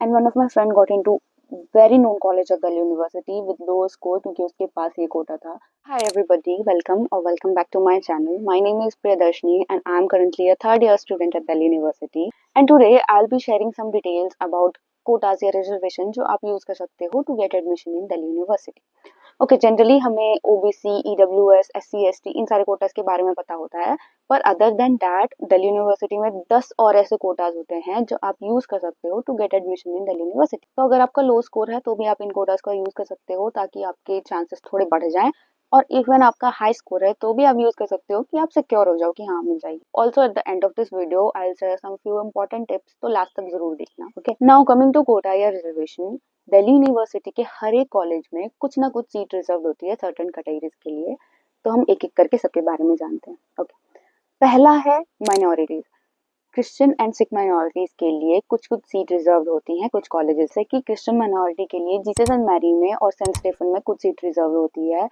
and one of my friend got into very known college of Delhi University with low score क्योंकि उसके पास ये कोटा था. Hi everybody, welcome back to my channel. My name is Priyadarshini and I am currently a third year student at Delhi University. And today I'll be sharing some details about quotas या reservation जो आप use कर सकते हो to get admission in Delhi University. Okay generally हमें OBC, EWS, SC, ST इन सारे quotas के बारे में पता होता है, पर other than that Delhi university में 10 और ऐसे कोटास होते हैं जो आप यूज कर सकते हो to get admission in Delhi University. तो अगर आपका लो स्कोर है तो भी आप इन कोटास का यूज कर सकते हो ताकि आपके चांसेस थोड़े बढ़ जाएं, और इवन आपका हाई स्कोर है तो भी आप यूज कर सकते हो कि आप सिक्योर हो जाओ कि हाँ मिल जाएगी. Also at the end of this video I will share some few important tips, तो लास्ट तक जरूर देखना. Okay, now coming to quota या रिजर्वेशन. दिल्ली यूनिवर्सिटी के हर एक कॉलेज में कुछ ना कुछ सीट रिजर्व होती है सर्टेन कैटेगरीज के लिए, तो हम एक एक करके सबके बारे में जानते हैं. ओके, पहला है minorities. Christian and Sikh minorities के लिए कुछ कुछ सीट रिजर्व होती हैं कुछ कॉलेजेस से, कि क्रिश्चियन माइनॉरिटी के लिए जीसस एंड मैरी में और सेंट स्टेफन में कुछ सीट रिजर्व होती है.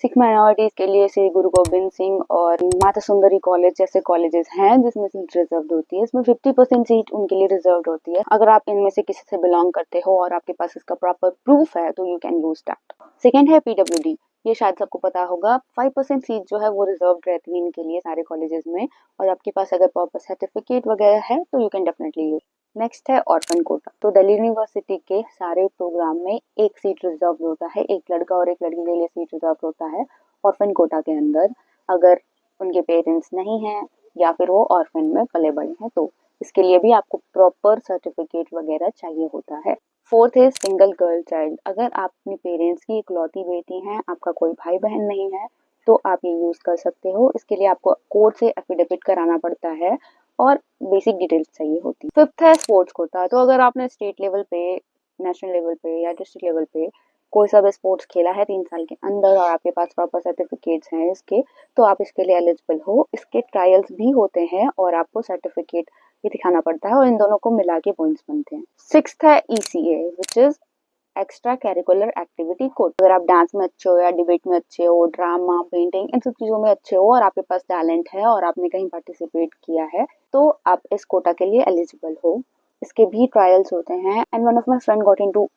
सिख माइनॉरिटीज के लिए श्री गुरु गोबिंद सिंह और माता सुंदरी कॉलेज जैसे कॉलेजेस हैं जिसमें सीट रिजर्व होती है. इसमें 50% सीट उनके लिए रिजर्व होती है. अगर आप इनमें से किसी से बिलोंग करते हो और आपके पास इसका प्रॉपर प्रूफ है तो you can use that. Second है पीडब्ल्यूडी. ये शायद सबको पता होगा, 5% सीट जो है वो रिजर्व रहती है इनके लिए सारे कॉलेजेस में, और आपके पास अगर प्रॉपर सर्टिफिकेट वगैरह है तो you can definitely use. Next है ऑर्फन कोटा. तो दिल्ली यूनिवर्सिटी के सारे प्रोग्राम में एक सीट रिजर्व होता है, एक लड़का और एक लड़की के लिए सीट रिजर्व होता है ऑर्फन कोटा के अंदर, अगर उनके पेरेंट्स नहीं हैं या फिर वो ऑर्फन में पले बड़े हैं तो. इसके लिए भी आपको प्रॉपर सर्टिफिकेट वगैरह चाहिए होता है. फोर्थ है सिंगल गर्ल चाइल्ड. अगर आप अपने पेरेंट्स की इकलौती बेटी हैं, आपका कोई भाई बहन नहीं है, तो आप ये यूज कर सकते हो. इसके लिए आपको कोर्ट से एफिडेविट कराना पड़ता है और बेसिक डिटेल्स चाहिए होती है. फिफ्थ है स्पोर्ट्स कोटा. तो अगर आपने स्टेट लेवल पे, नेशनल लेवल पे या डिस्ट्रिक्ट लेवल पे कोई सा भी स्पोर्ट्स खेला है 3 साल के अंदर और आपके पास प्रॉपर सर्टिफिकेट्स हैं इसके, तो आप इसके लिए एलिजिबल हो. इसके ट्रायल्स भी होते हैं और आपको सर्टिफिकेट ये दिखाना पड़ता है और इन दोनों को मिला के पॉइंट्स बनते हैं. सिक्स्थ है ECA which is extra curricular activity code. अगर आप डांस में अच्छे हो या डिबेट में अच्छे हो, ड्रामा, पेंटिंग, इन सब चीजों में अच्छे हो और आपके पास टैलेंट है और आपने कहीं पार्टिसिपेट किया है तो आप इस कोटा के लिए एलिजिबल हो. इसके भी ट्रायल्स होते हैं. And one of my friend got into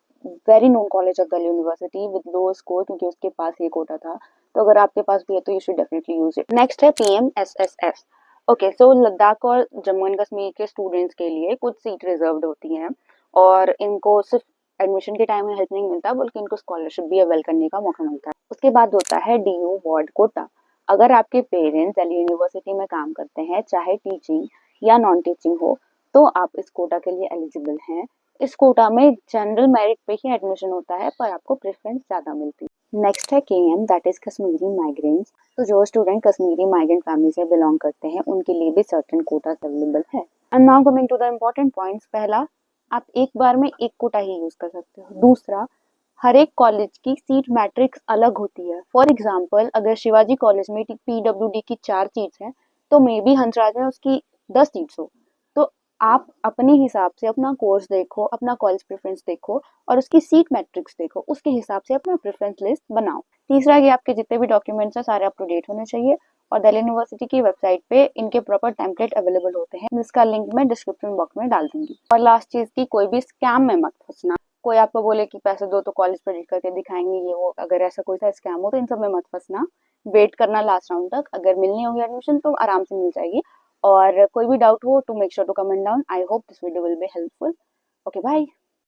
very known college of Delhi university with low score क्योंकि उसके पास ये कोटा था. तो अगर आपके पास भी है तो you should definitely use it. Next है पीएमएसएसएफ. ओके, सो लद्दाख और जम्मू एंड कश्मीर के स्टूडेंट्स के लिए कुछ सीट रिजर्व्ड होती हैं और इनको सिर्फ एडमिशन के टाइम में हेल्प नहीं मिलता बल्कि इनको स्कॉलरशिप भी अवेल करने का मौका मिलता है. उसके बाद होता है डीयू वार्ड कोटा. अगर आपके पेरेंट्स दिल्ली यूनिवर्सिटी में काम करते हैं, चाहे टीचिंग या नॉन टीचिंग हो, तो आप इस कोटा के लिए एलिजिबल हैं. इस कोटा में जनरल मेरिट पे ही एडमिशन होता है पर आपको प्रेफरेंस ज्यादा मिलती है. नेक्स्ट है KM, that is Kashmiri migrants. तो जो स्टूडेंट कश्मीरी माइग्रेंट फैमिली से बिलोंग करते हैं उनके लिए भी सर्टेन कोटा अवेलेबल है. And now coming to the important points. पहला, आप एक बार में एक कोटा ही यूज कर सकते हो. दूसरा, हर एक कॉलेज की सीट मैट्रिक्स अलग होती है. फॉर एग्जाम्पल, अगर शिवाजी कॉलेज में पीडब्ल्यूडी की 4 सीट्स हैं तो मे बी हंसराज में उसकी 10 सीट्स हो. तो आप अपने हिसाब से अपना कोर्स देखो, अपना कॉलेज प्रेफरेंस देखो और उसकी सीट मैट्रिक्स देखो, उसके हिसाब से अपना प्रेफरेंस लिस्ट बनाओ. तीसरा, ये आपके जितने भी डॉक्यूमेंट्स हैं सारे अप टू डेट होने चाहिए और दिल्ली यूनिवर्सिटी की वेबसाइट पे इनके प्रॉपर टेम्पलेट अवेलेबल होते हैं जिसका लिंक मैं डिस्क्रिप्शन बॉक्स में डाल दूंगी. और लास्ट चीज की, कोई भी स्कैम में मत फंसना. कोई आपको बोले कि पैसे दो तो कॉलेज प्रेडिक्ट करके दिखाएंगे ये वो, अगर ऐसा कोई सा स्कैम हो तो इन सब में मत फंसना. वेट करना लास्ट राउंड तक. अगर मिलनी होगी एडमिशन तो आराम से मिल जाएगी. और कोई भी डाउट हो तो make sure to comment down. I hope this video will be helpful. Okay, bye.